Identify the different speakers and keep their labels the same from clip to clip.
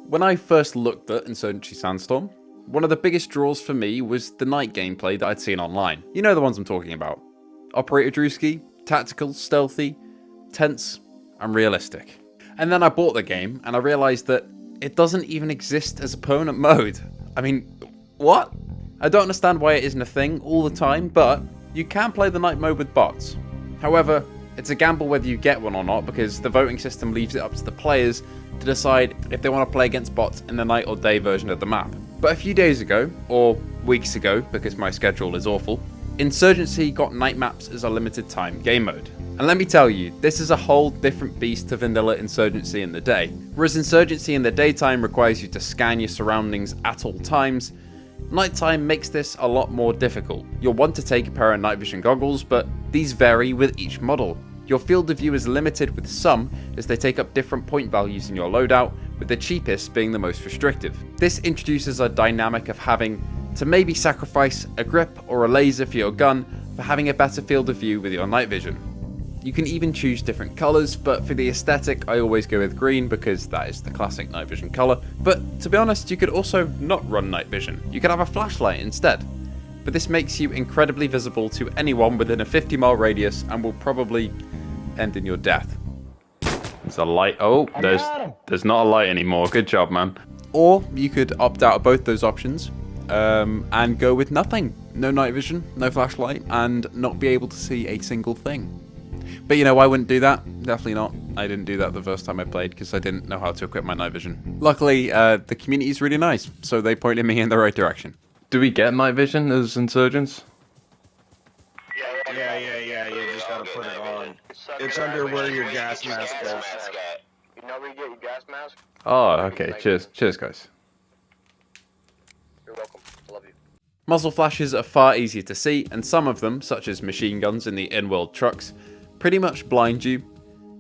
Speaker 1: When I first looked at Insurgency Sandstorm, one of the biggest draws for me was the night gameplay that I'd seen online. You know the ones I'm talking about. Operator Drewski, tactical, stealthy, tense, and realistic. And then I bought the game and I realised that it doesn't even exist as a permanent mode. I mean, what? I don't understand why it isn't a thing all the time, but you can play the night mode with bots. However, it's a gamble whether you get one or not because the voting system leaves it up to the players to decide if they want to play against bots in the night or day version of the map. But a few days ago, or weeks ago because my schedule is awful, Insurgency got night maps as a limited time game mode. And let me tell you, this is a whole different beast to vanilla Insurgency in the day. Whereas Insurgency in the daytime requires you to scan your surroundings at all times, nighttime makes this a lot more difficult. You'll want to take a pair of night vision goggles, but these vary with each model. Your field of view is limited with some, as they take up different point values in your loadout, with the cheapest being the most restrictive. This introduces a dynamic of having to maybe sacrifice a grip or a laser for your gun for having a better field of view with your night vision. You can even choose different colours, but for the aesthetic I always go with green because that is the classic night vision colour. But to be honest, you could also not run night vision. You could have a flashlight instead. But this makes you incredibly visible to anyone within a 50-mile radius and will probably end in your death. There's a light. Oh, there's not a light anymore. Good job, man. Or you could opt out of both those options and go with nothing. No night vision, no flashlight, and not be able to see a single thing. But you know, I wouldn't do that. Definitely not. I didn't do that the first time I played because I didn't know how to equip my night vision. Luckily, the community is really nice, so they pointed me in the right direction.
Speaker 2: Do we get night vision as insurgents?
Speaker 3: Yeah, you just gotta put it on. It's under where your gas mask is.
Speaker 4: You know where you get your gas mask?
Speaker 2: Oh, okay. Cheers, guys.
Speaker 4: You're welcome. Love you.
Speaker 1: Muzzle flashes are far easier to see, and some of them, such as machine guns in the in-world trucks, pretty much blind you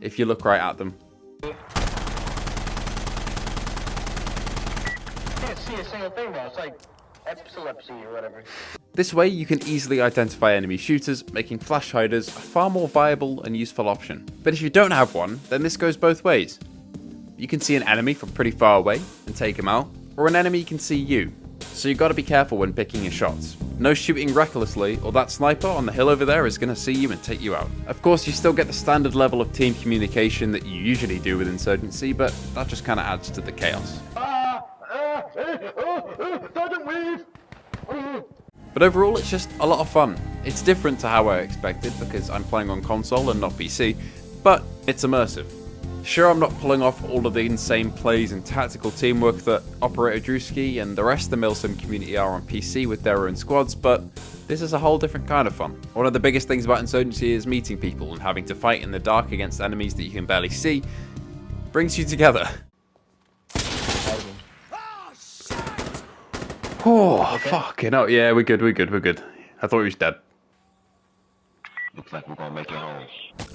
Speaker 1: if you look right at them.
Speaker 4: Can't see a single thing though. It's like epilepsy or whatever.
Speaker 1: This way you can easily identify enemy shooters, making flash hiders a far more viable and useful option. But if you don't have one, then this goes both ways. You can see an enemy from pretty far away and take him out, or an enemy can see you. So you've got to be careful when picking your shots. No shooting recklessly, or that sniper on the hill over there is going to see you and take you out. Of course, you still get the standard level of team communication that you usually do with Insurgency, but that just kind of adds to the chaos.
Speaker 4: Sergeant Weave!
Speaker 1: But overall, it's just a lot of fun. It's different to how I expected because I'm playing on console and not PC, but it's immersive. Sure, I'm not pulling off all of the insane plays and tactical teamwork that Operator Drewski and the rest of the Milsim community are on PC with their own squads, but this is a whole different kind of fun. One of the biggest things about Insurgency is meeting people and having to fight in the dark against enemies that you can barely see brings you together.
Speaker 2: Oh, fucking hell. Yeah, we're good. I thought he was dead.
Speaker 3: Looks like we're gonna make it home.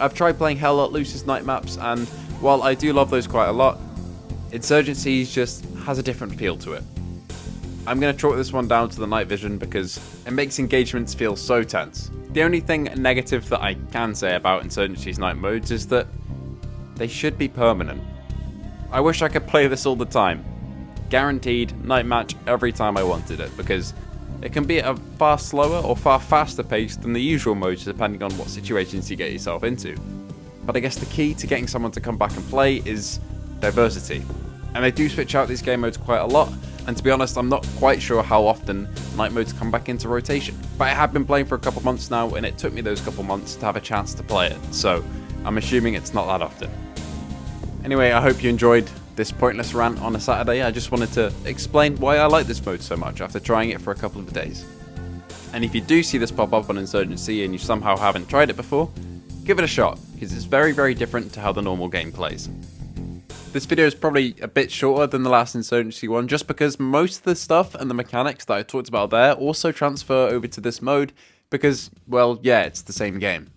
Speaker 1: I've tried playing Hell Let Loose's night maps, and while I do love those quite a lot, Insurgency just has a different feel to it. I'm going to chalk this one down to the night vision because it makes engagements feel so tense. The only thing negative that I can say about Insurgency's night modes is that they should be permanent. I wish I could play this all the time. Guaranteed night match every time I wanted it, because it can be at a far slower or far faster pace than the usual modes depending on what situations you get yourself into. But I guess the key to getting someone to come back and play is diversity. And they do switch out these game modes quite a lot, and to be honest I'm not quite sure how often night modes come back into rotation. But I have been playing for a couple months now and it took me those couple months to have a chance to play it, so I'm assuming it's not that often. Anyway, I hope you enjoyed this pointless rant on a Saturday. I just wanted to explain why I like this mode so much after trying it for a couple of days. And if you do see this pop up on Insurgency and you somehow haven't tried it before, give it a shot, because it's very, very different to how the normal game plays. This video is probably a bit shorter than the last Insurgency one, just because most of the stuff and the mechanics that I talked about there also transfer over to this mode, because, well, yeah, it's the same game.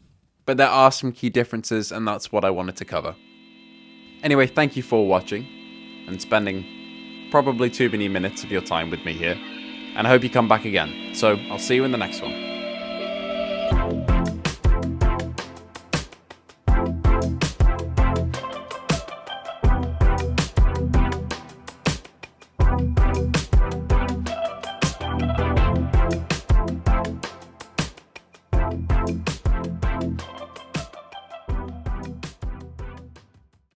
Speaker 1: But there are some key differences, and that's what I wanted to cover. Anyway, thank you for watching and spending probably too many minutes of your time with me here, and I hope you come back again. So I'll see you in the next one.